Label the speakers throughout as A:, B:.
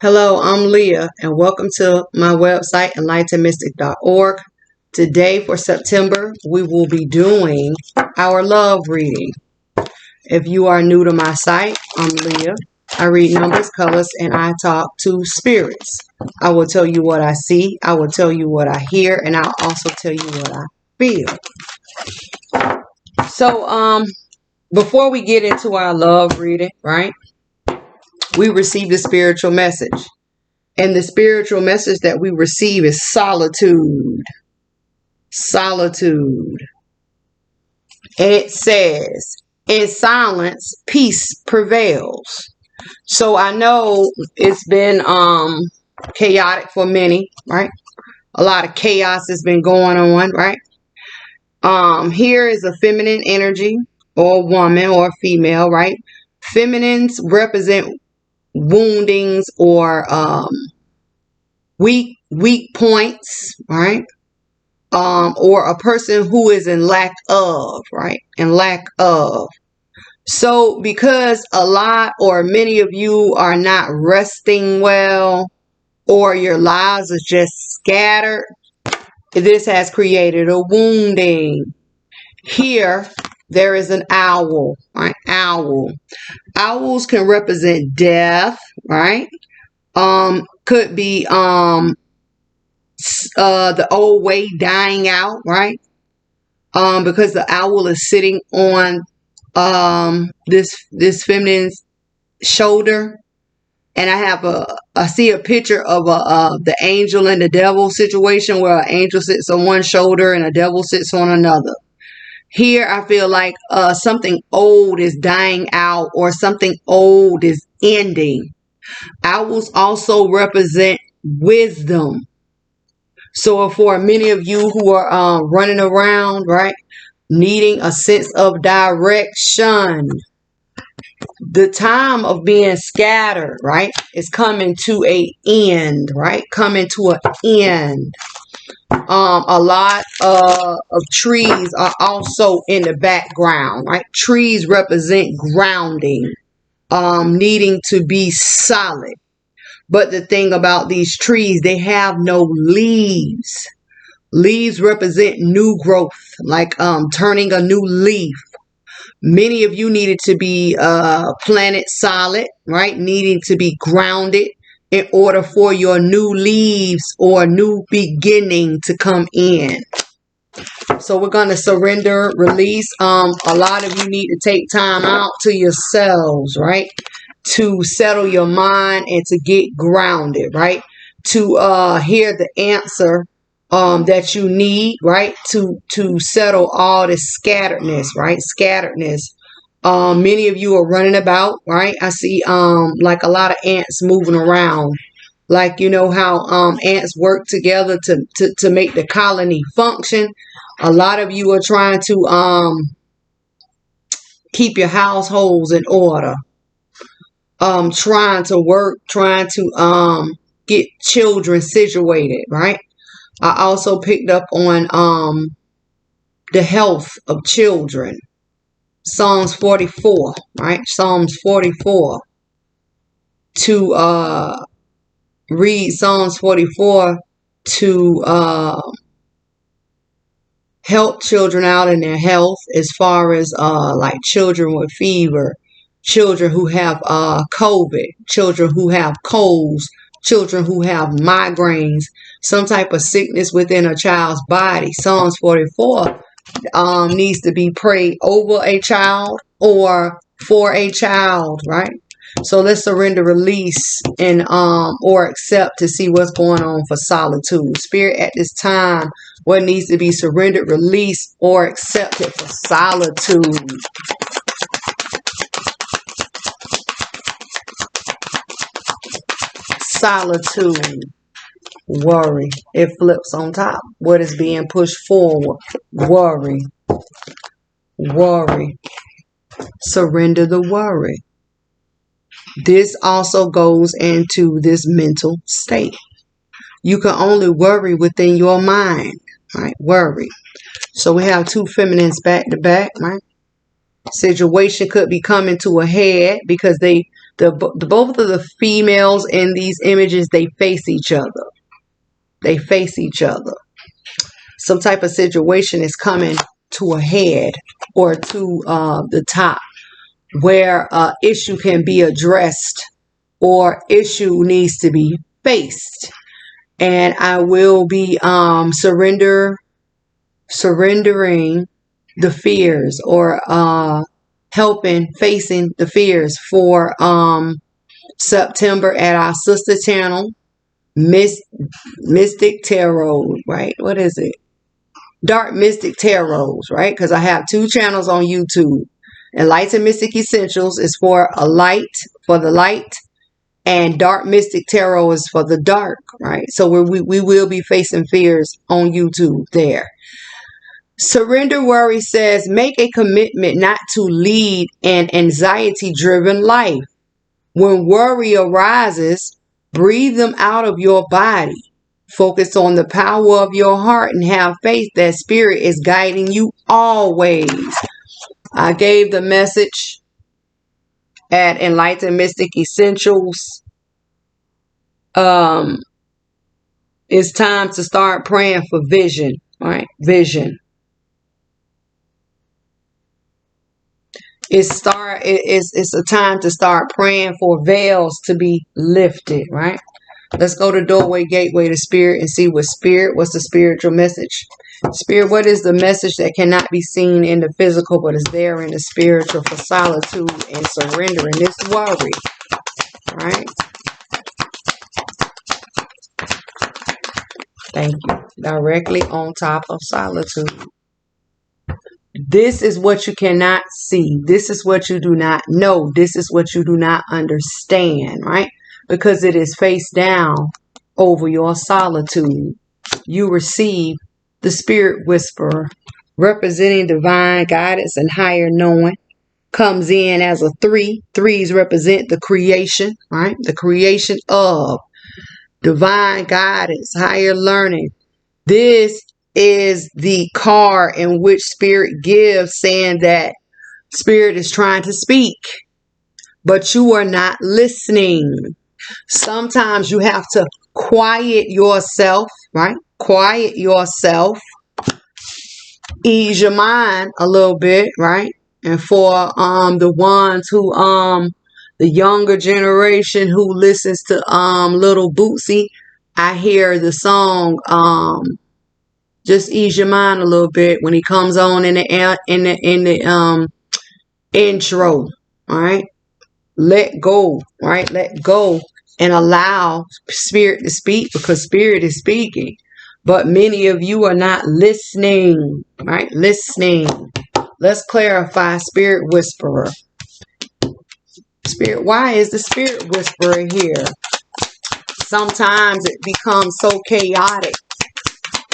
A: Hello, I'm Leah, and welcome to my website, EnlightenedMystic.org. Today, for September, we will be doing our love reading. If you are new to my site, I'm Leah. I read numbers, colors, and I talk to spirits. I will tell you what I see, I will tell you what I hear, and I'll also tell you what I feel. So, before we get into our love reading, right, we received a spiritual message. And the spiritual message that we receive is solitude. Solitude. And it says, in silence, peace prevails. So I know it's been chaotic for many, right? A lot of chaos has been going on, right? Here is a feminine energy, or woman, or female, right? Feminines represent woundings or weak points, right? Or a person who is in lack of, right? In lack of. So because a lot or many of you are not resting well, or your lives are just scattered, this has created a wounding. Here, there is an owl, right? Owl. Owls can represent death, right? Could be the old way dying out, right? Because the owl is sitting on this feminine's shoulder, and I see a picture of the angel and the devil situation, where an angel sits on one shoulder and a devil sits on another. Here, I feel like something old is dying out, or something old is ending. Owls also represent wisdom. So for many of you who are running around, right, needing a sense of direction, the time of being scattered, right, is coming to an end, right? Coming to an end. A lot of trees are also in the background, right? Trees represent grounding, needing to be solid. But the thing about these trees, they have no leaves. Leaves represent new growth, like turning a new leaf. Many of you needed to be planted solid, right? Needing to be grounded in order for your new leaves or new beginning to come in. So we're going to surrender, release. A lot of you need to take time out to yourselves, right? To settle your mind and to get grounded, right? To hear the answer that you need, right? To settle all this scatteredness, right? Scatteredness. Many of you are running about, right? I see like a lot of ants moving around. Like, you know how ants work together to make the colony function. A lot of you are trying to keep your households in order. Trying to work, trying to get children situated, right? I also picked up on the health of children. Psalms 44, right? Psalms 44. To read Psalms 44 to help children out in their health, as far as like children with fever, children who have COVID, children who have colds, children who have migraines, some type of sickness within a child's body. Psalms 44 needs to be prayed over a child or for a child, right? So let's surrender, release, and or accept to see what's going on for solitude. Spirit, at this time, what needs to be surrendered, released, or accepted for solitude? Solitude. Worry. It flips on top. What is being pushed forward? Worry. Worry. Surrender the worry. This also goes into this mental state. You can only worry within your mind, right? Worry. So we have two feminines back to back, right? Situation could be coming to a head because they both of the females in these images, they face each other. They face each other. Some type of situation is coming to a head or to the top where issue can be addressed or issue needs to be faced. And I will be surrendering the fears or facing the fears for September at our sister channel, Mystic Tarot, right? What is it? Dark Mystic Tarots, right? Because I have 2 channels on YouTube. Enlightened Mystic Essentials is for the light, and Dark Mystic Tarot is for the dark, right? So we will be facing fears on YouTube there. Surrender Worry says, make a commitment not to lead an anxiety-driven life. When worry arises, breathe them out of your body. Focus on the power of your heart and have faith that spirit is guiding you always. I gave the message at Enlightened Mystic Essentials. It's time to start praying for vision, right? Vision. It's a time to start praying for veils to be lifted, right? Let's go to doorway, gateway to spirit and see what's the spiritual message. Spirit, what is the message that cannot be seen in the physical but is there in the spiritual for solitude and surrendering this worry, right? Thank you. Directly on top of solitude. This is what you cannot see. This is what you do not know. This is what you do not understand, right? Because it is face down over your solitude. You receive the spirit whisperer, representing divine guidance and higher knowing, comes in as a 3. 3s represent the creation, right? The creation of divine guidance, higher learning. This is the card in which spirit gives, saying that spirit is trying to speak, but you are not listening. Sometimes you have to quiet yourself, right? Quiet yourself. Ease your mind a little bit, right? And for the ones who the younger generation who listens to Little Bootsy, I hear the song just ease your mind a little bit when he comes on in the intro, all right? Let go, right? Let go and allow spirit to speak, because spirit is speaking. But many of you are not listening, right? Listening. Let's clarify spirit whisperer. Spirit, why is the spirit whisperer here? Sometimes it becomes so chaotic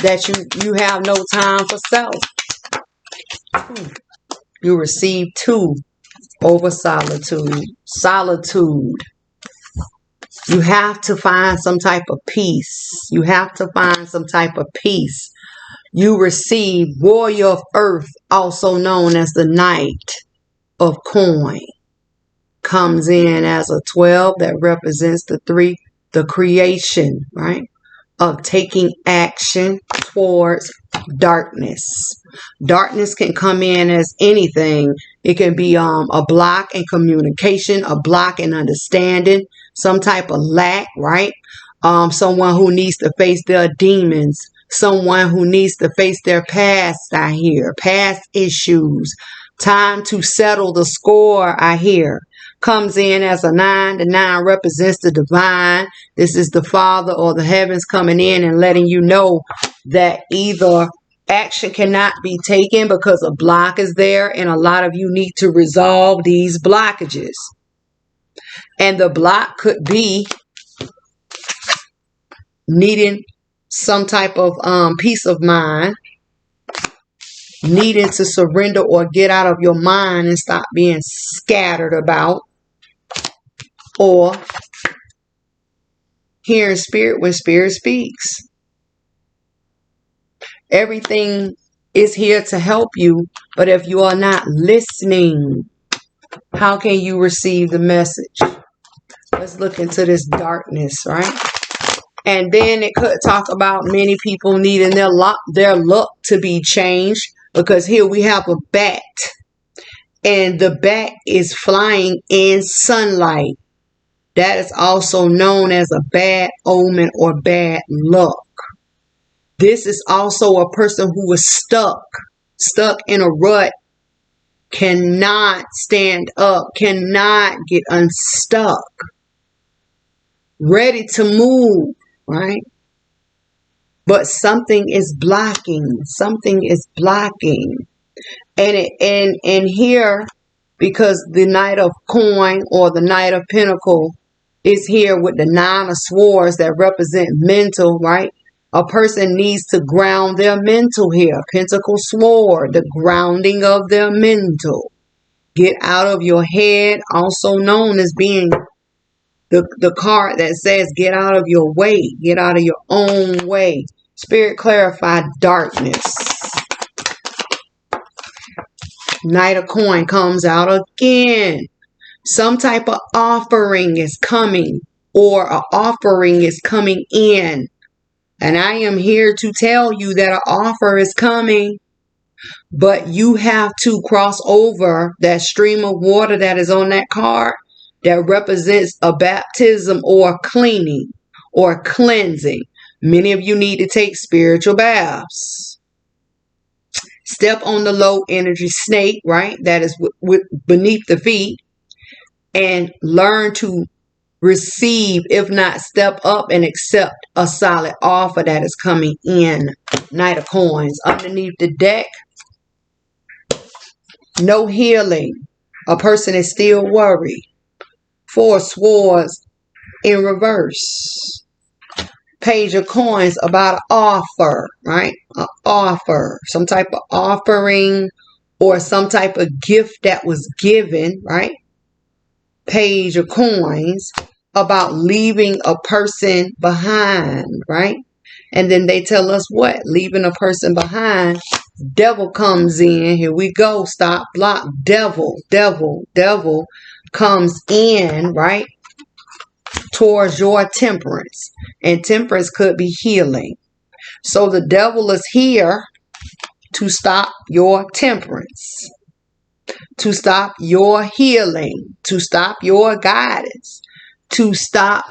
A: that you have no time for self. You receive 2 over solitude. Solitude. You have to find some type of peace. You have to find some type of peace. You receive Warrior of Earth, also known as the Knight of Coin. Comes in as a 12 that represents the 3, the creation, right? Of taking action towards darkness. Darkness can come in as anything. It can be a block in communication, a block in understanding, some type of lack, right? Someone who needs to face their demons, someone who needs to face their past, I hear, past issues. Time to settle the score, I hear. Comes in as a 9. The 9 represents the divine. This is the Father or the heavens coming in and letting you know that either action cannot be taken because a block is there, and a lot of you need to resolve these blockages. And the block could be needing some type of peace of mind, needing to surrender or get out of your mind and stop being scattered about, or hearing spirit when spirit speaks. Everything is here to help you, but if you are not listening, how can you receive the message? Let's look into this darkness, right? And then it could talk about many people needing their luck to be changed, because here we have a bat, and the bat is flying in sunlight. That is also known as a bad omen or bad luck. This is also a person who was stuck in a rut, cannot stand up, cannot get unstuck, ready to move, right? But something is blocking. Something is blocking. And here, because the Knight of Coin or the Knight of Pentacle is here with the Nine of Swords that represent mental, right? A person needs to ground their mental here. Pentacle Sword, the grounding of their mental. Get out of your head, also known as being the card that says get out of your way. Get out of your own way. Spirit clarify darkness. Knight of Coin comes out again. Some type of offering is coming, or an offering is coming in. And I am here to tell you that an offer is coming, but you have to cross over that stream of water that is on that card that represents a baptism or cleaning or cleansing. Many of you need to take spiritual baths. Step on the low energy snake, right? That is beneath the feet. And learn to receive, if not step up and accept a solid offer that is coming in. Knight of Coins. Underneath the deck, no healing. A person is still worried. Four Swords in reverse. Page of Coins about an offer, right? An offer. Some type of offering or some type of gift that was given, right? Page of Coins about leaving a person behind, right? And then they tell us what? Leaving a person behind. Devil comes in. Here we go. Stop, block. Devil comes in, right? Towards your temperance. And temperance could be healing. So the devil is here to stop your temperance, to stop your healing, to stop your guidance, to stop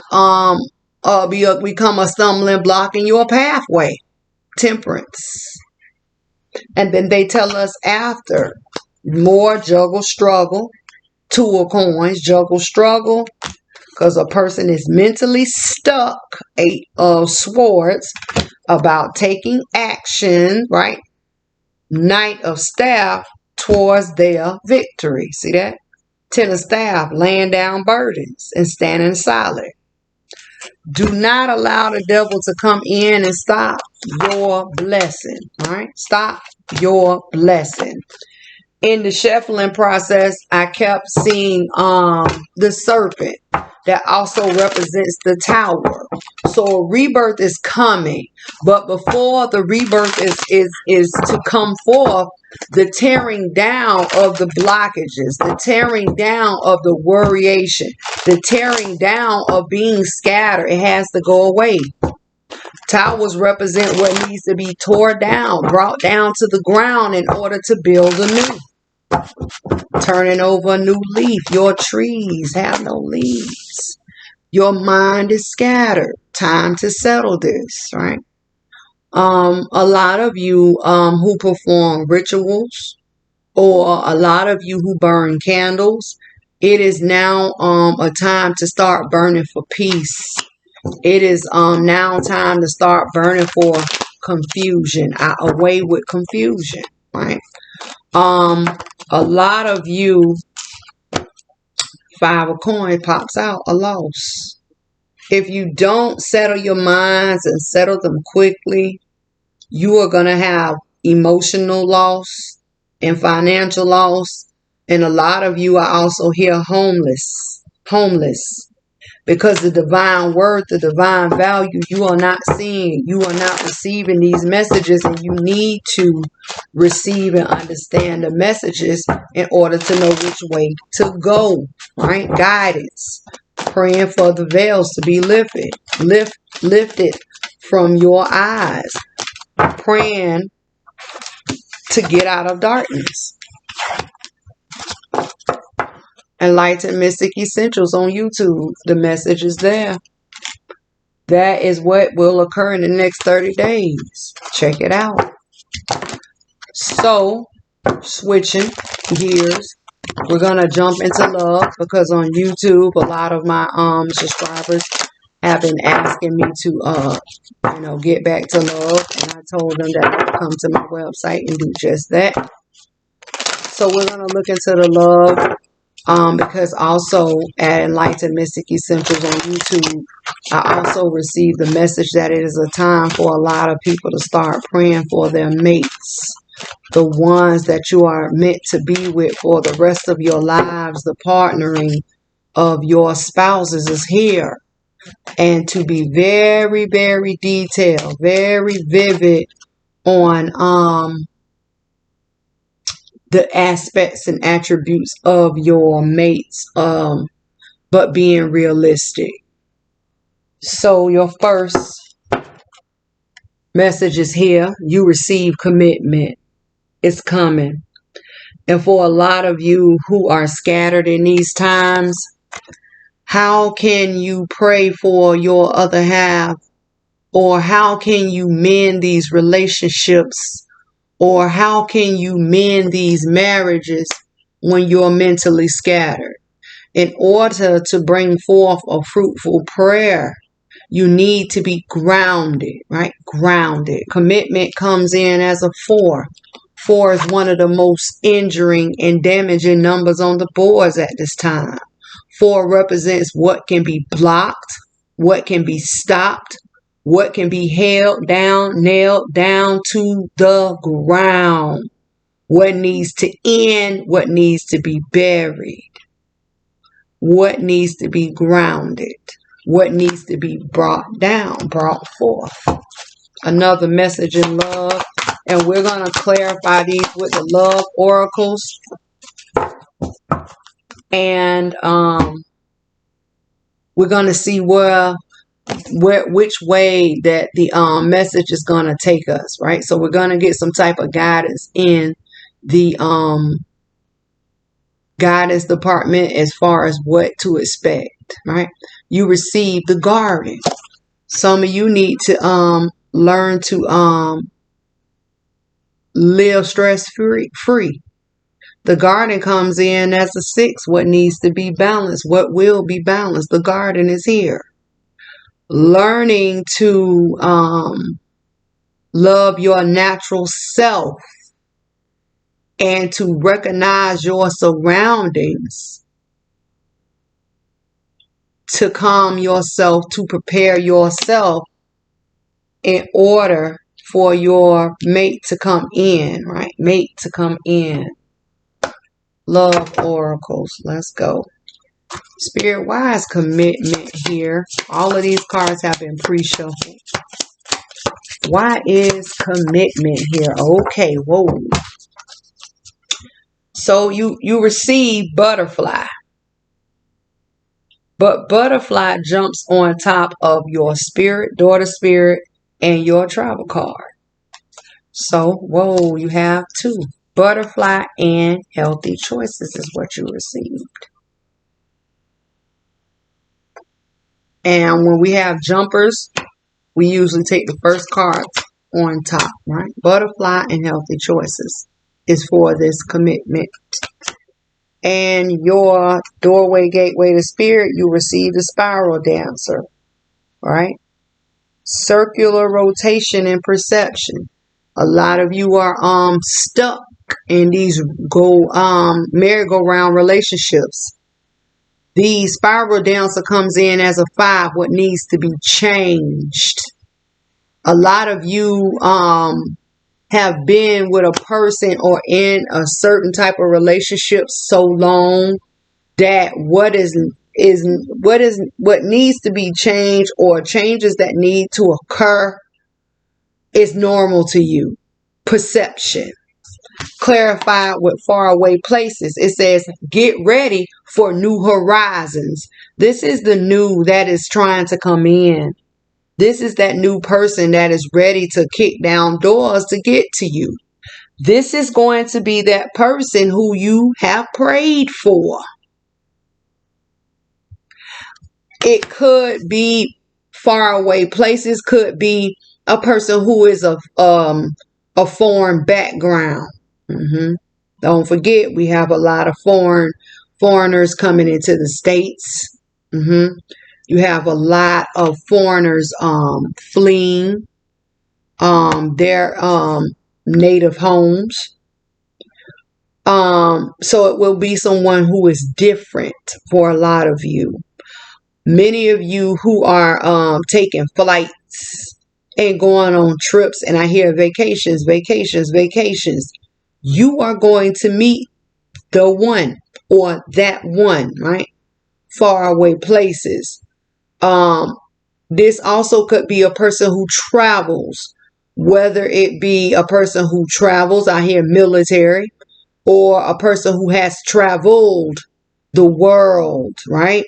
A: become a stumbling block in your pathway. Temperance. And then they tell us after, more juggle struggle. Two of Coins, juggle struggle, because a person is mentally stuck. Eight of Swords, about taking action, right? Knight of Staff, towards their victory. See that? Ten of Staff, laying down burdens and standing solid. Do not allow the devil to come in and stop your blessing. Right? Stop your blessing. In the shuffling process, I kept seeing the serpent that also represents the tower. So a rebirth is coming, but before the rebirth is to come forth, the tearing down of the blockages, the tearing down of the worryation, the tearing down of being scattered, it has to go away. Towers represent what needs to be torn down, brought down to the ground in order to build anew. Turning over a new leaf. Your trees have no leaves. Your mind is scattered. Time to settle this, right? A lot of you who perform rituals, or a lot of you who burn candles, it is now a time to start burning for peace. It is now time to start burning for confusion. Away with confusion, right? A lot of you, Five of Coins pops out, a loss. If you don't settle your minds and settle them quickly, you are going to have emotional loss and financial loss. And a lot of you are also here homeless. Because the divine worth, the divine value, you are not seeing, you are not receiving these messages, and you need to receive and understand the messages in order to know which way to go, right? Guidance. Praying for the veils to be lifted from your eyes. Praying to get out of darkness. Enlightened Mystic Essentials on YouTube. The message is there. That is what will occur in the next 30 days. Check it out. So, switching gears, we're going to jump into love, because on YouTube, a lot of my subscribers have been asking me to, get back to love. And I told them that I'd come to my website and do just that. So we're going to look into the love, because also at Enlightened Mystic Essentials on YouTube, I also received the message that it is a time for a lot of people to start praying for their mates. The ones that you are meant to be with for the rest of your lives. The partnering of your spouses is here. And to be very, very detailed, very vivid on the aspects and attributes of your mates, but being realistic. So your first message is here. You receive commitment. It's coming. And for a lot of you who are scattered in these times, how can you pray for your other half? Or how can you mend these relationships? Or how can you mend these marriages when you're mentally scattered? In order to bring forth a fruitful prayer, you need to be grounded, right? Grounded. Commitment comes in as a 4. 4 is one of the most injuring and damaging numbers on the boards at this time. 4 represents what can be blocked, what can be stopped, what can be held down, nailed down to the ground. What needs to end, what needs to be buried, what needs to be grounded, what needs to be brought down, brought forth. Another message in love. And we're going to clarify these with the love oracles. And we're going to see which way that the message is going to take us, right? So we're going to get some type of guidance in the guidance department as far as what to expect, right? You receive the garden. Some of you need to learn to live stress-free. The garden comes in as a 6. What needs to be balanced? What will be balanced? The garden is here. Learning to love your natural self and to recognize your surroundings, to calm yourself, to prepare yourself in order for your mate to come in, right? Mate to come in. Love oracles. Let's go. Spirit, why is commitment here? All of these cards have been pre-shuffled. Why is commitment here? Okay, whoa. So you receive butterfly. But butterfly jumps on top of your spirit, daughter spirit, and your travel card. So, whoa, you have 2. Butterfly and healthy choices is what you received. And when we have jumpers, we usually take the first card on top, right? Butterfly and healthy choices is for this commitment. And your doorway, gateway to spirit, you receive the spiral dancer, right? Circular rotation and perception. A lot of you are stuck in these merry-go-round relationships. The spiral dancer comes in as a 5. What needs to be changed? A lot of you have been with a person or in a certain type of relationship so long that what needs to be changed or changes that need to occur is normal to you. Perception. Clarified with faraway places. It says, get ready for new horizons. This is the new that is trying to come in. This is that new person that is ready to kick down doors to get to you. This is going to be that person who you have prayed for. It could be faraway places, could be a person who is of a foreign background. Don't forget, we have a lot of foreigners coming into the States. You have a lot of foreigners fleeing their native homes. So it will be someone who is different for a lot of you. Many of you who are taking flights and going on trips, and I hear vacations. You are going to meet the one or that one, right? Faraway places. This also could be a person who travels, whether it be a person who travels, I hear military, or a person who has traveled the world, right?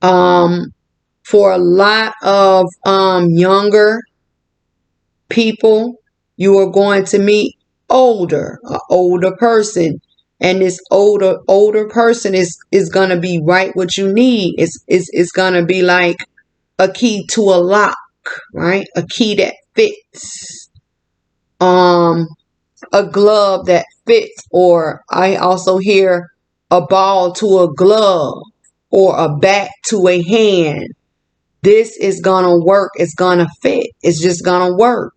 A: For a lot of younger people, you are going to meet an older person, and this older person is going to be right what you need. It's going to be like a key to a lock, right? A key that fits. A glove that fits, or I also hear a ball to a glove, or a bat to a hand. This is going to work. It's going to fit. It's just going to work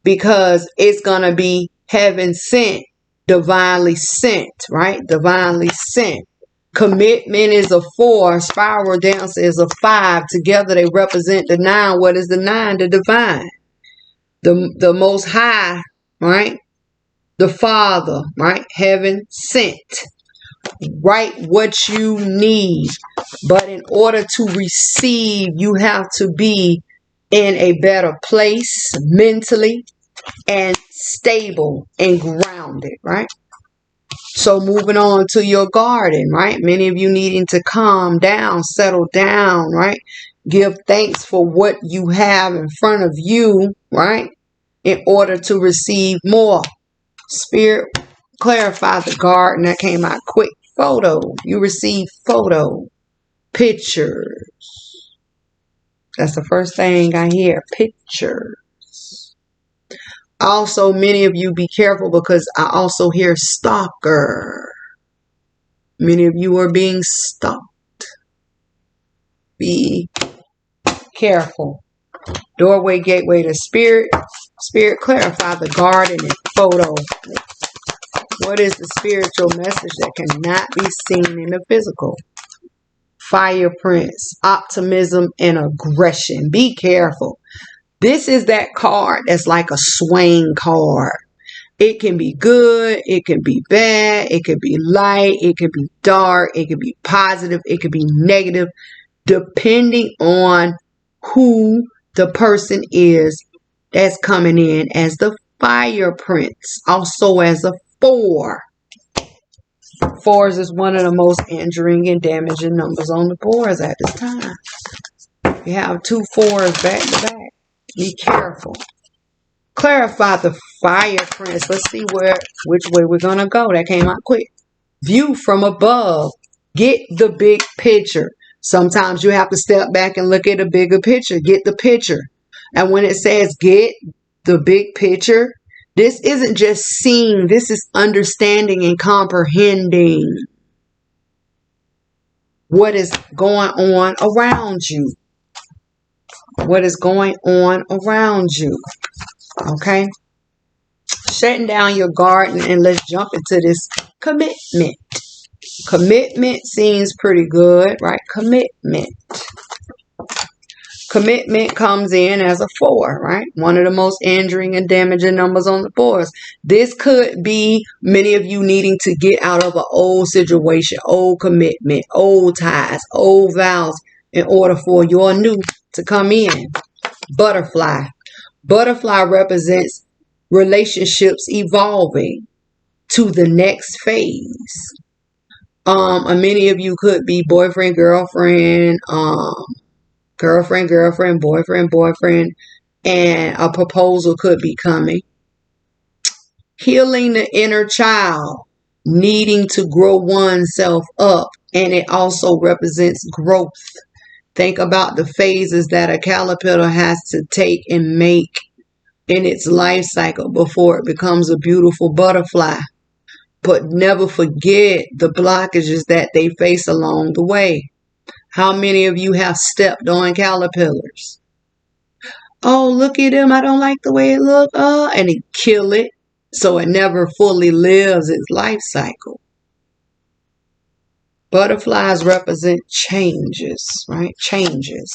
A: because it's going to be heaven sent, divinely sent, right? Divinely sent. Commitment is a 4. Spiral dancer is a 5. Together they represent the 9. What is the 9? The divine. The most high, right? The Father, right? Heaven sent. Write what you need. But in order to receive, you have to be in a better place mentally and stable and grounded, right? So moving on to your garden, right? Many of you needing to calm down, settle down, right? Give thanks for what you have in front of you, right? In order to receive more. Spirit, clarify the garden. That came out quick. Photo. You receive photo. Pictures. That's the first thing I hear. Pictures. Also, many of you be careful because I also hear stalker. Many of you are being stalked. Be careful. Doorway, gateway to spirit. Spirit, clarify the garden and photo. What is the spiritual message that cannot be seen in the physical? Fire prince, optimism, and aggression. Be careful. This is that card that's like a swing card. It can be good. It can be bad. It can be light. It can be dark. It can be positive. It can be negative, depending on who the person is that's coming in as the fire prince. Also as a 4. 4s is one of the most injuring and damaging numbers on the boards at this time. You have 2 4s back to back. Be careful. Clarify the fire prince. Let's see which way we're going to go. That came out quick. View from above. Get the big picture. Sometimes you have to step back and look at a bigger picture. Get the picture. And when it says get the big picture, this isn't just seeing. This is understanding and comprehending what is going on around you. What is going on around you. Okay? Shutting down your garden, and let's jump into this commitment. Commitment seems pretty good, right? Commitment. Commitment comes in as a 4, right? One of the most injuring and damaging numbers on the boards. This could be many of you needing to get out of an old situation, old commitment, old ties, old vows in order for your new to come in. Butterfly. Butterfly represents relationships evolving. to the next phase. Many of you could be boyfriend, girlfriend, girlfriend, boyfriend, and a proposal could be coming. Healing the inner child, needing to grow oneself up, and it also represents growth. Think about the phases that a caterpillar has to take and make in its life cycle before it becomes a beautiful butterfly. But never forget the blockages that they face along the way. How many of you have stepped on caterpillars? Oh, look at him. I don't like the way it looks. And it kill it. So it never fully lives its life cycle. Butterflies represent changes, right? Changes.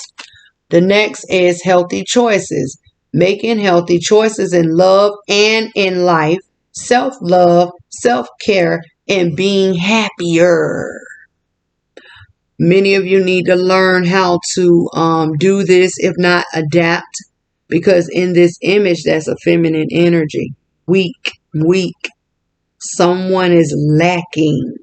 A: The next is healthy choices. Making healthy choices in love and in life. Self-love, self-care, and being happier. Many of you need to learn how to do this, if not adapt, because in this image, that's a feminine energy. Weak. Someone is lacking.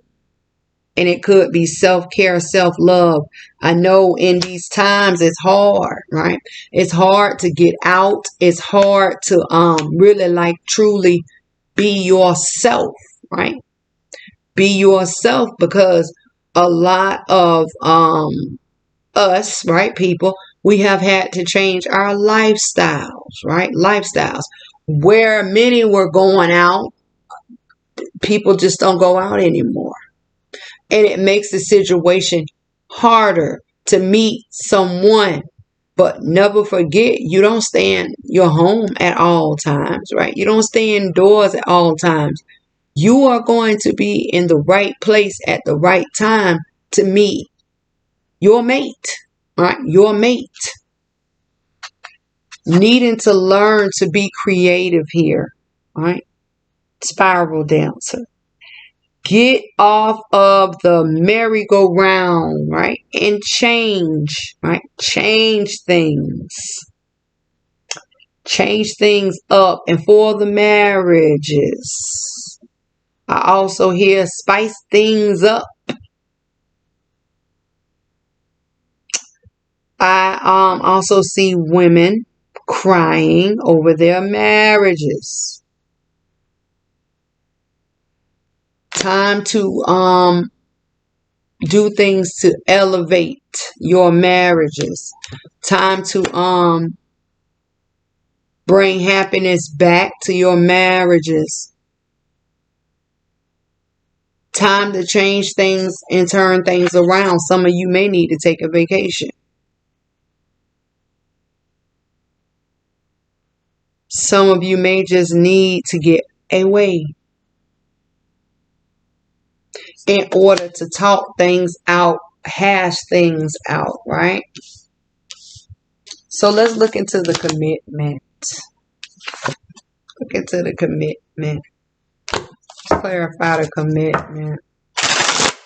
A: And it could be self-care, self-love. I know in these times it's hard, right? It's hard to get out. It's hard to really truly be yourself, right? Be yourself, because a lot of us, right, people, we have had to change our lifestyles, right? Lifestyles. Where many were going out, people just don't go out anymore. And it makes the situation harder to meet someone. But never forget, you don't stay in your home at all times, right? You don't stay indoors at all times. You are going to be in the right place at the right time to meet your mate, right? Your mate. Needing to learn to be creative here, right? Spiral dancer. Get off of the merry-go-round, right? And change, right? Change things. Change things up. And for the marriages, I also hear spice things up. I also see women crying over their marriages. Time to do things to elevate your marriages. Time to bring happiness back to your marriages. Time to change things and turn things around. Some of you may need to take a vacation. Some of you may just need to get away in order to talk things out, hash things out, right? So let's look into the commitment. Look into the commitment. Clarify the commitment.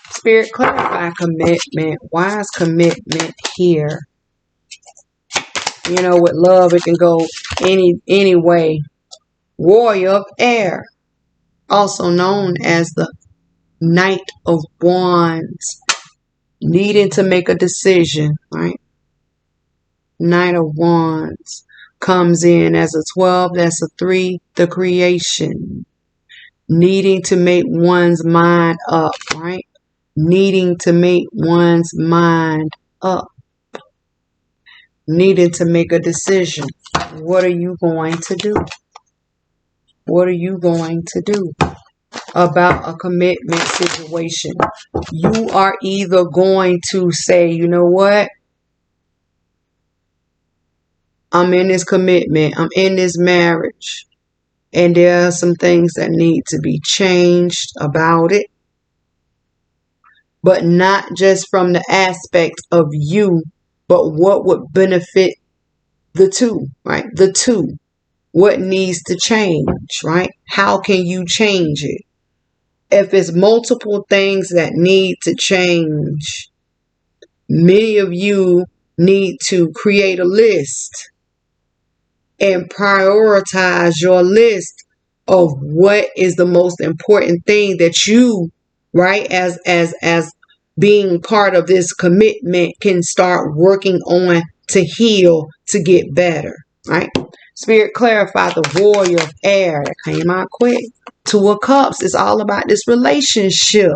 A: Spirit, clarify commitment. Why is commitment here? You know, with love, it can go any way. Warrior of air, also known as the Knight of Wands, needing to make a decision, right? Knight of Wands comes in as a 12, that's a 3, the creation. Needing to make one's mind up, right? Needing to make one's mind up. Needing to make a decision. What are you going to do? What are you going to do about a commitment situation? You are either going to say, you know what? I'm in this commitment. I'm in this marriage. And there are some things that need to be changed about it. But not just from the aspect of you, but what would benefit the two, right? The two. What needs to change, right? How can you change it? If it's multiple things that need to change, many of you need to create a list and prioritize your list of what is the most important thing that you, right, as being part of this commitment, can start working on to heal, to get better, right? Spirit, clarify the warrior of air. That came out quick. Two of Cups is all about this relationship.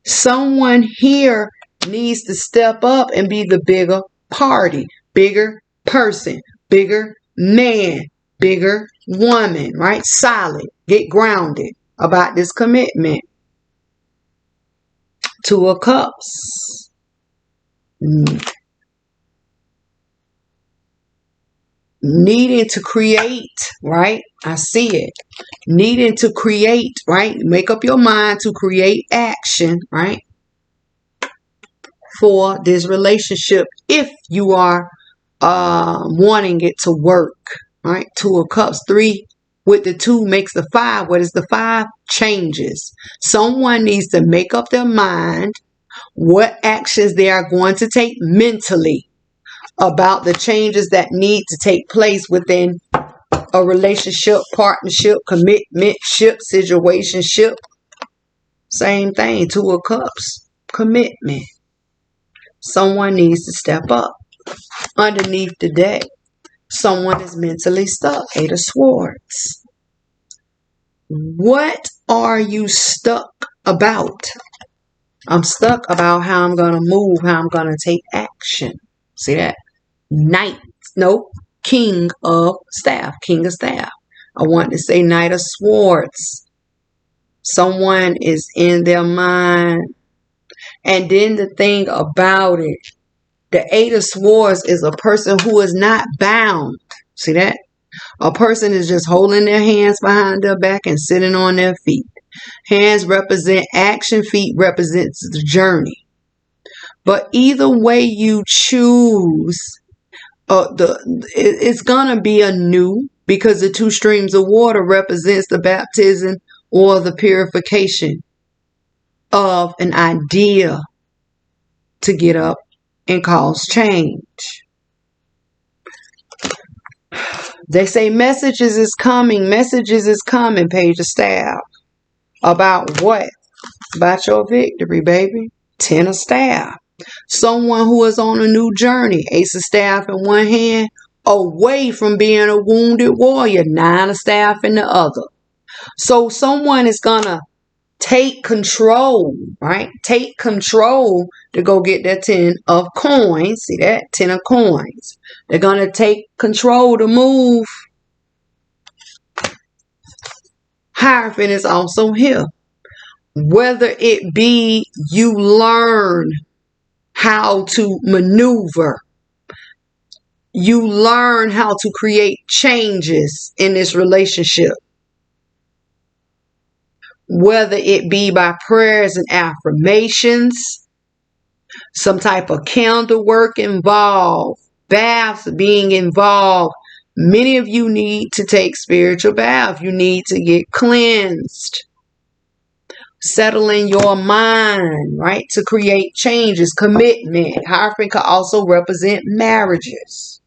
A: Someone here needs to step up and be the bigger party, bigger person, bigger man, bigger woman, right? Solid. Get grounded about this commitment. Two of Cups. Needing to create, right? I see it. Needing to create, right? Make up your mind to create action, right? For this relationship, if you are wanting it to work, right? Two of Cups. 3 with the 2 makes the 5. What is the 5? Changes. Someone needs to make up their mind what actions they are going to take mentally about the changes that need to take place within a relationship, partnership, commitment, ship, situationship. Same thing. 2 of Cups. Commitment. Someone needs to step up. Underneath the deck, someone is mentally stuck. 8 of Swords. What are you stuck about? I'm stuck about how I'm going to move, how I'm going to take action. See that? Knight. Nope. King of Staff. King of Staff. I want to say Knight of Swords. Someone is in their mind. And then the thing about it, the 8 of Swords is a person who is not bound. See that? A person is just holding their hands behind their back and sitting on their feet. Hands represent action, feet represents the journey. But either way you choose, it's going to be anew, because the 2 streams of water represents the baptism or the purification of an idea to get up and cause change. They say messages is coming. Messages is coming, Page of Staff. About what? About your victory, baby. 10 of Staff. Someone who is on a new journey. Ace of Staff in one hand, away from being a wounded warrior. 9 of Staff in the other. So someone is going to take control, right? Take control to go get that 10 of coins. See that? 10 of coins. They're going to take control to move. Hierophant is also here. Whether it be you learn how to maneuver, you learn how to create changes in this relationship. Whether it be by prayers and affirmations, some type of candle work involved, baths being involved. Many of you need to take spiritual bath. You need to get cleansed. Settling your mind, right, to create changes. Commitment. Hierophant could also represent marriages.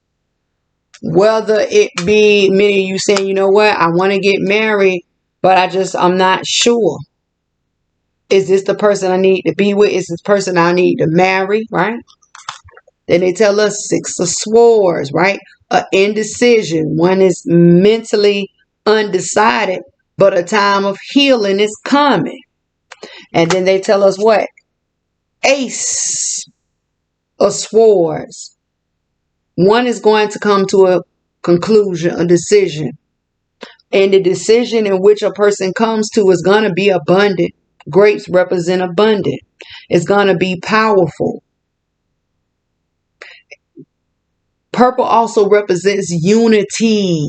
A: Whether it be many of you saying, you know what, I want to get married, but I'm not sure. Is this the person I need to be with? Is this person I need to marry, right? Then they tell us 6 of Swords, right? An indecision. One is mentally undecided, but a time of healing is coming. And then they tell us what? Ace of Swords. One is going to come to a conclusion, a decision. And the decision in which a person comes to is going to be abundant. Grapes represent abundant. It's going to be powerful. Purple also represents unity.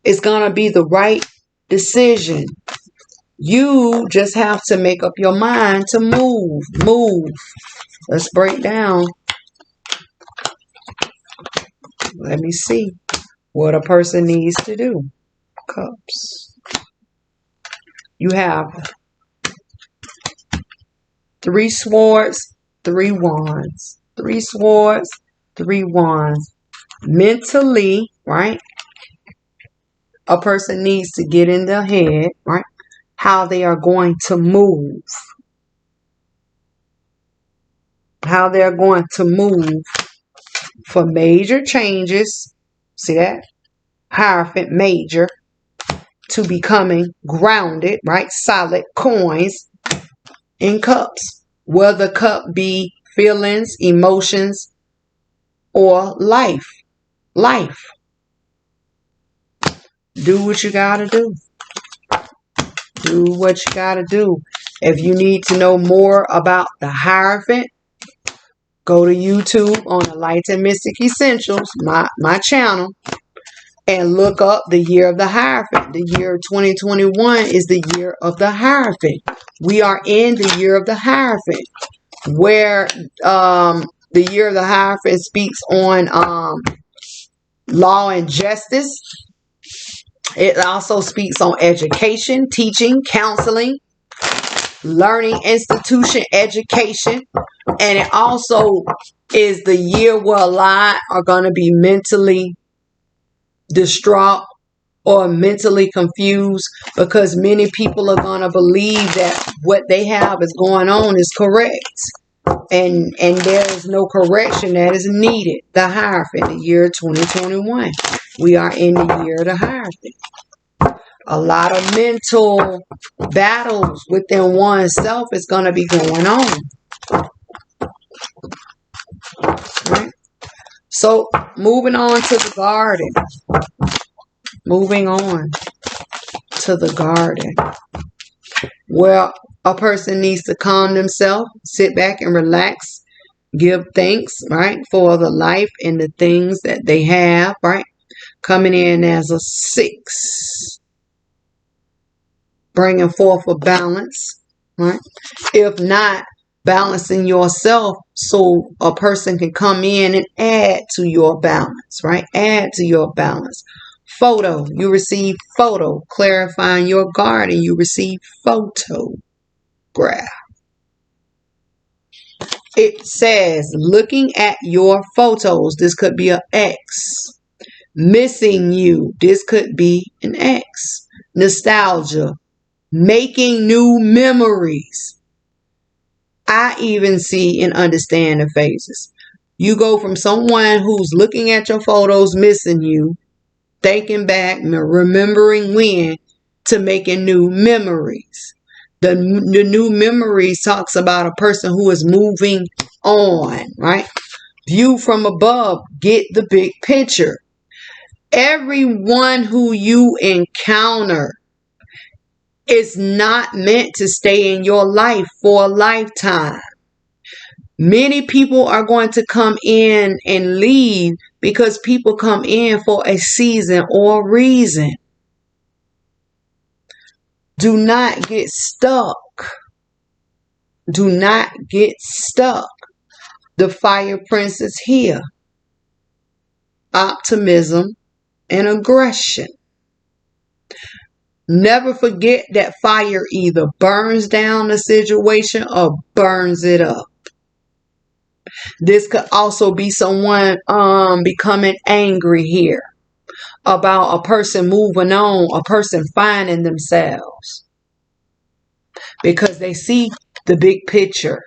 A: It's going to be the right decision. You just have to make up your mind to move. Move. Let's break down. Let me see what a person needs to do. Cups. You have 3 swords, 3 wands. 3 swords, 3 wands. Mentally, right? a person needs to get in their head, right? How they are going to move. How they're going to move for major changes. See that? Hierophant major to becoming grounded, right? Solid coins in cups. Whether cup be feelings, emotions, or life. Life. Do what you gotta do. Do what you gotta do. If you need to know more about the Hierophant, go to YouTube on Enlightened Mystic Essentials, my channel, and look up the year of the Hierophant. The year 2021 is the year of the Hierophant. We are in the year of the Hierophant, where the year of the Hierophant speaks on law and justice. It also speaks on education, teaching, counseling, learning institution, education. And it also is the year where a lot are going to be mentally distraught or mentally confused, because many people are going to believe that what they have is going on is correct. And there is no correction that is needed. The Hierophant, the year 2021. We are in the year of the Hierophant. A lot of mental battles within oneself is going to be going on. Right? So, moving on to the garden. Moving on to the garden. Well, a person needs to calm themselves, sit back and relax, give thanks, right, for the life and the things that they have, right? Coming in as a 6. Bringing forth a balance, right? If not, balancing yourself so a person can come in and add to your balance, right? Add to your balance. Photo, you receive photo. Clarifying your garden, you receive photograph. It says, looking at your photos, this could be an X. Missing you, this could be an X. Nostalgia, making new memories. I even see and understand the phases. You go from someone who's looking at your photos, missing you, thinking back, remembering when, to making new memories. The new memories talks about a person who is moving on, right? View from above, get the big picture. Everyone who you encounter is not meant to stay in your life for a lifetime. Many people are going to come in and leave because people come in for a season or a reason. Do not get stuck. Do not get stuck. The Fire Prince is here. Optimism and aggression. Never forget that fire either burns down the situation or burns it up. This could also be someone becoming angry here about a person moving on, a person finding themselves, because they see the big picture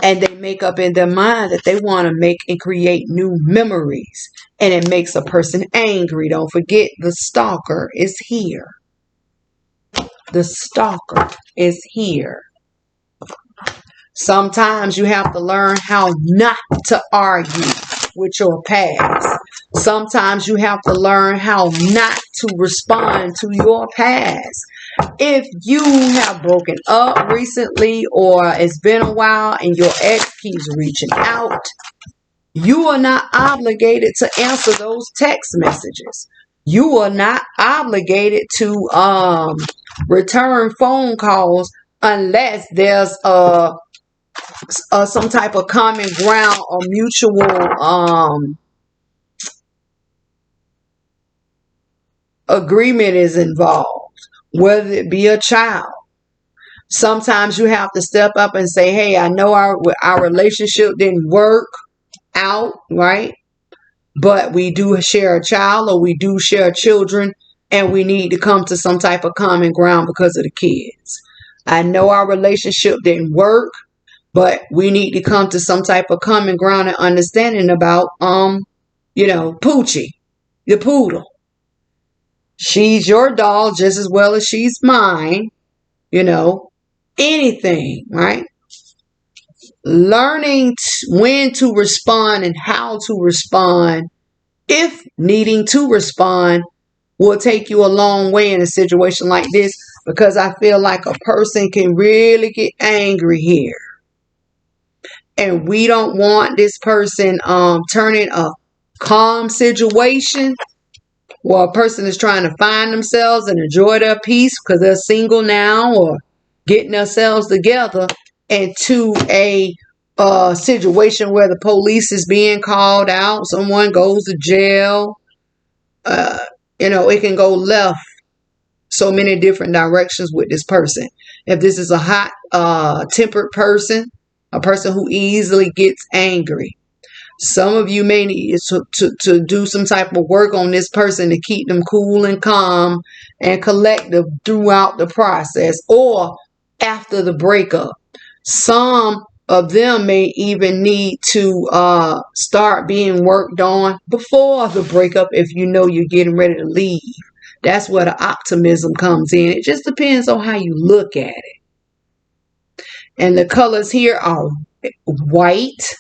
A: and they make up in their mind that they want to make and create new memories, and it makes a person angry. Don't forget, the stalker is here. The stalker is here. Sometimes you have to learn how not to argue with your past. Sometimes you have to learn how not to respond to your past. If you have broken up recently, or it's been a while and your ex keeps reaching out, you are not obligated to answer those text messages. You are not obligated to return phone calls unless there's some type of common ground or mutual agreement is involved, whether it be a child. Sometimes you have to step up and say, hey, I know our relationship didn't work out, right? But we do share a child, or we do share children And we need to come to some type of common ground because of the kids. I know our relationship didn't work, but we need to come to some type of common ground and understanding about, Poochie, the poodle. She's your doll just as well as she's mine, anything, right? Learning when to respond and how to respond, if needing to respond, will take you a long way in a situation like this, because I feel like a person can really get angry here. And we don't want this person turning a calm situation where a person is trying to find themselves and enjoy their peace because they're single now or getting themselves together, into a situation where the police is being called out, someone goes to jail. It can go left so many different directions with this person. If this is a hot tempered person, a person who easily gets angry, some of you may need to do some type of work on this person to keep them cool and calm and collective throughout the process or after the breakup. Some of them may even need to start being worked on before the breakup if you know you're getting ready to leave. That's where the optimism comes in. It just depends on how you look at it. And the colors here are white,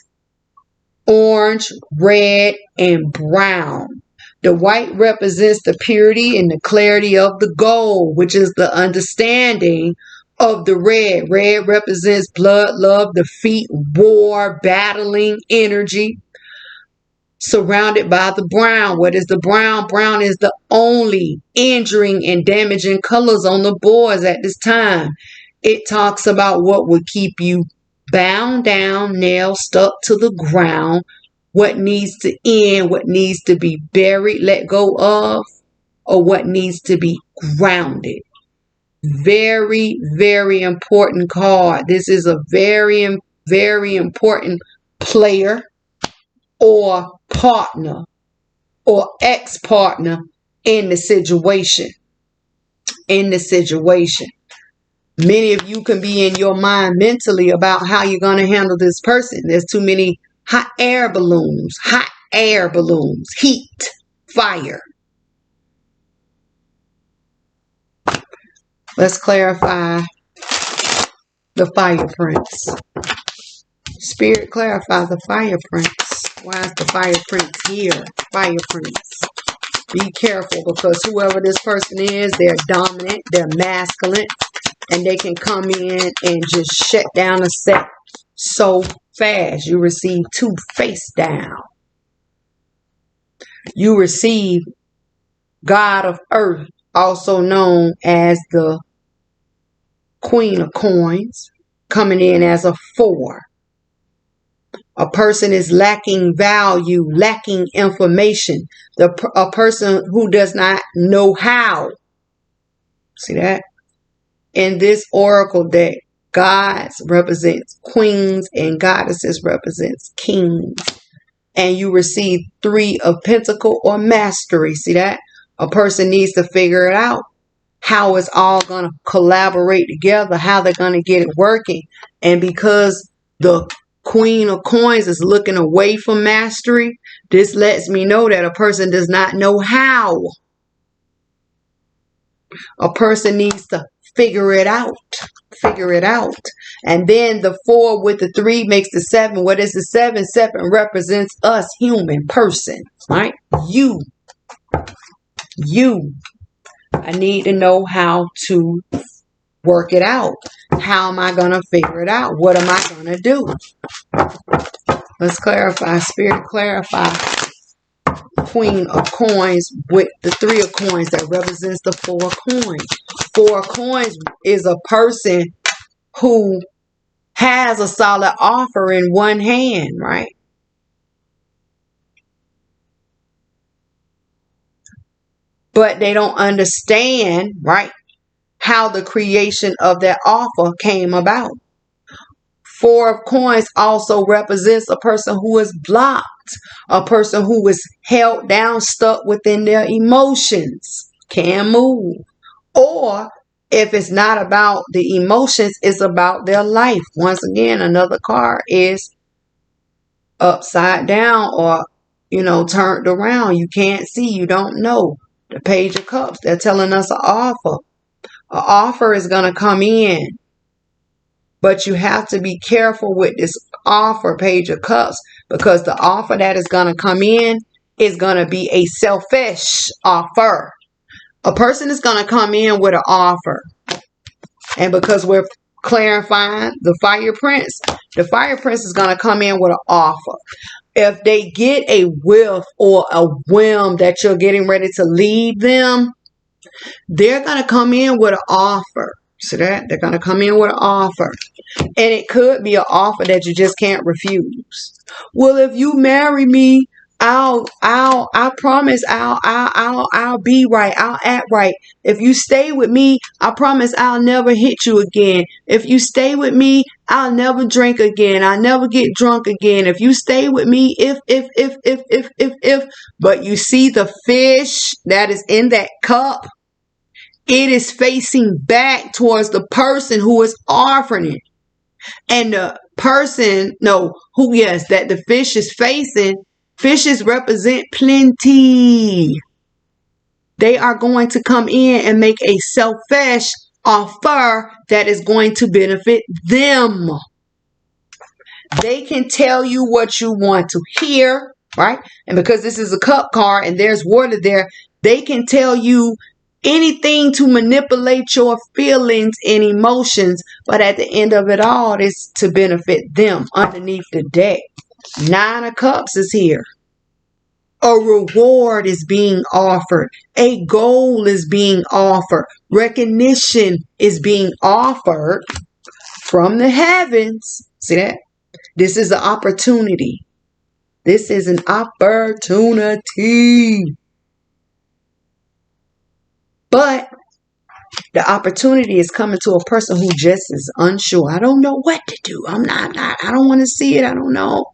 A: orange, red, and brown. The white represents the purity and the clarity of the gold, which is the understanding of the red. Red represents blood, love, defeat, war, battling, energy. Surrounded by the brown. What is the brown? Brown is the only injuring and damaging colors on the boards at this time. It talks about what would keep you bound down, nailed, stuck to the ground, what needs to end, what needs to be buried, let go of, or what needs to be grounded. Very, very important card. This is a very, very important player or partner or ex-partner in the situation. Many of you can be in your mind mentally about how you're going to handle this person. There's too many hot air balloons, heat, fire. Let's clarify the fire prince. Spirit, clarify the fire prince. Why is the fire prince here? Fire prince. Be careful, because whoever this person is, they're dominant, they're masculine, and they can come in and just shut down a set so fast. You receive 2 face down. You receive God of Earth, also known as the Queen of Coins, coming in as a 4. A person is lacking value, lacking information. A person who does not know how. See that? In this oracle deck, gods represents queens and goddesses represents kings. And you receive 3 of Pentacle or mastery. See that? A person needs to figure it out. How it's all going to collaborate together. How they're going to get it working. And because the Queen of Coins is looking away from mastery, this lets me know that a person does not know how. A person needs to figure it out. And then the 4 with the 3 makes the 7. What is the 7? 7 represents us, human person, right? You. I need to know how to work it out. How am I going to figure it out? What am I going to do? Let's clarify. Spirit, clarify. Queen of Coins with the 3 of Coins that represents the 4 coins. 4 coins is a person who has a solid offer in one hand, right? But they don't understand, right, how the creation of that offer came about. 4 of Coins also represents a person who is blocked, a person who is held down, stuck within their emotions. can move. Or if it's not about the emotions, it's about their life. Once again, another card is upside down or, turned around. You can't see, you don't know. The Page of Cups, they're telling us an offer. An offer is going to come in. But you have to be careful with this offer, Page of Cups, because the offer that is going to come in is going to be a selfish offer. A person is going to come in with an offer. And because we're clarifying the Fire Prince is going to come in with an offer. If they get a whiff or a whim that you're getting ready to leave them, they're going to come in with an offer. See that? They're going to come in with an offer. And it could be an offer that you just can't refuse. Well, if you marry me, I promise I'll be right. I'll act right. If you stay with me, I promise I'll never hit you again. If you stay with me, I'll never drink again. I'll never get drunk again. If you stay with me, if. But you see the fish that is in that cup, it is facing back towards the person who is offering it. And the person, that the fish is facing, fishes represent plenty. They are going to come in and make a selfish offer that is going to benefit them. They can tell you what you want to hear, right? And because this is a cup card and there's water there, they can tell you anything to manipulate your feelings and emotions. But at the end of it all, it's to benefit them. Underneath the deck, 9 of Cups is here. A reward is being offered. A goal is being offered. Recognition is being offered from the heavens. See that? This is an opportunity. This is an opportunity. But the opportunity is coming to a person who just is unsure. I don't know what to do. I don't want to see it. I don't know.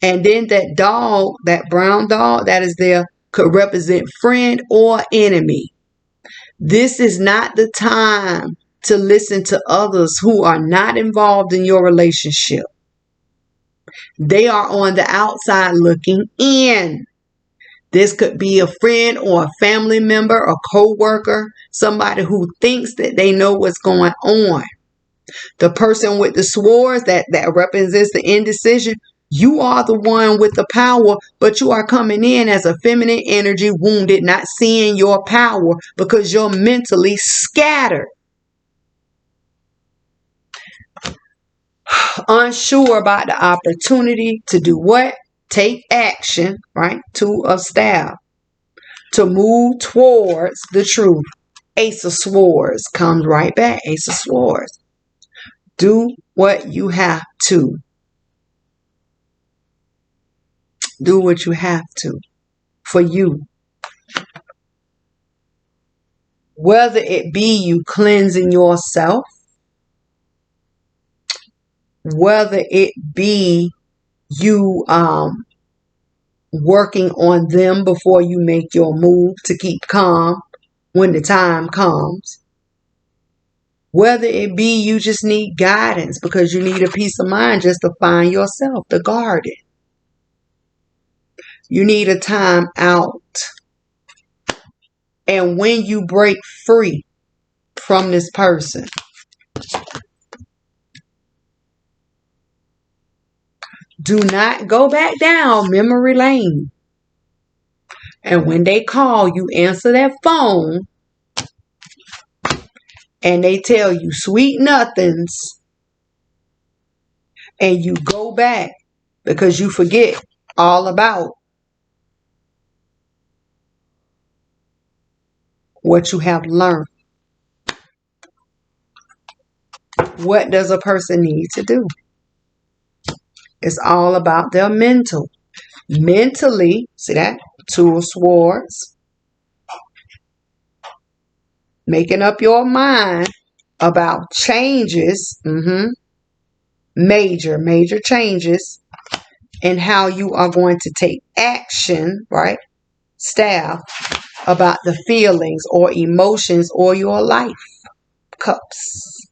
A: And then that dog, that brown dog that is there, could represent friend or enemy. This is not the time to listen to others who are not involved in your relationship. They are on the outside looking in. This could be a friend or a family member, a co-worker, somebody who thinks that they know what's going on. The person with the swords that represents the indecision, you are the one with the power, but you are coming in as a feminine energy wounded, not seeing your power because you're mentally scattered. Unsure about the opportunity to do what? Take action, right? 2 of Staff. To move towards the truth. Ace of Swords comes right back. Ace of Swords. Do what you have to. Do what you have to for you. Whether it be you cleansing yourself, whether it be you working on them before you make your move to keep calm when the time comes. Whether it be you just need guidance because you need a peace of mind just to find yourself, the garden. You need a time out. And when you break free from this person, do not go back down memory lane. And when they call, you answer that phone and they tell you sweet nothings and you go back because you forget all about what you have learned. What does a person need to do? It's all about their mental. Mentally, see that? 2 of Swords. Making up your mind about changes. Major changes. And how you are going to take action, right? Staff. about the feelings or emotions or your life. Cups.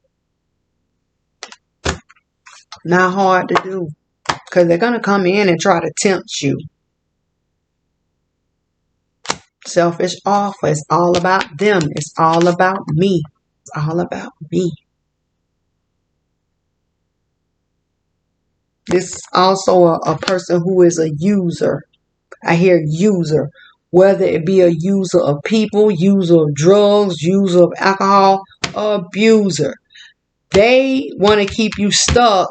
A: Not hard to do, because they're going to come in and try to tempt you. Selfish offer. It's all about them. It's all about me. It's all about me. This is also a person who is a user. I hear user. Whether it be a user of people, user of drugs, user of alcohol, abuser. They want to keep you stuck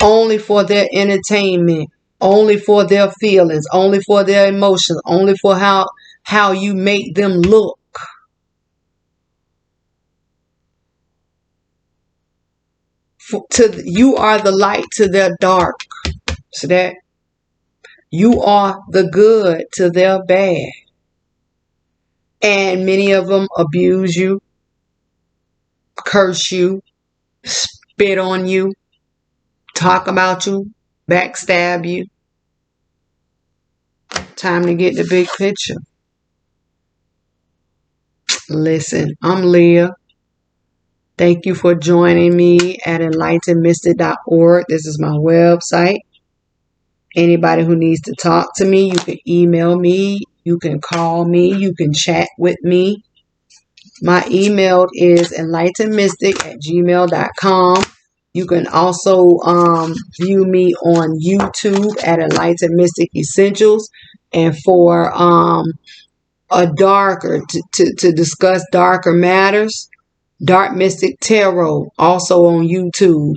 A: only for their entertainment, only for their feelings, only for their emotions, only for how you make them look. You are the light to their dark. So that you are the good to their bad. And many of them abuse you, curse you, spit on you, talk about you, backstab you. Time to get the big picture. Listen, I'm Leah. Thank you for joining me at enlightenedmystic.org. This is my website. Anybody who needs to talk to me, you can email me, you can call me, you can chat with me. My email is enlightenedmystic@gmail.com. You can also view me on YouTube at Enlightened Mystic Essentials. And for a darker, to discuss darker matters, Dark Mystic Tarot, also on YouTube.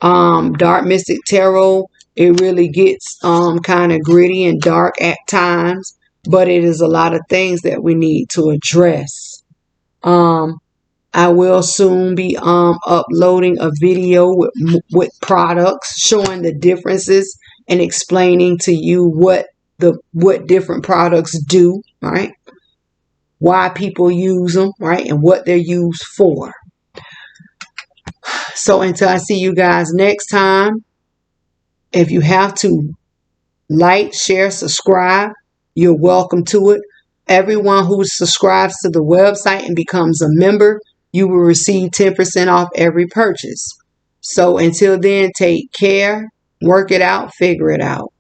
A: Dark Mystic Tarot, it really gets kind of gritty and dark at times, but it is a lot of things that we need to address. I will soon be uploading a video with products showing the differences and explaining to you what different products do, right? Why people use them, right? And what they're used for. So until I see you guys next time, if you have to like, share, subscribe, you're welcome to it. Everyone who subscribes to the website and becomes a member, you will receive 10% off every purchase. So until then, take care, work it out, figure it out.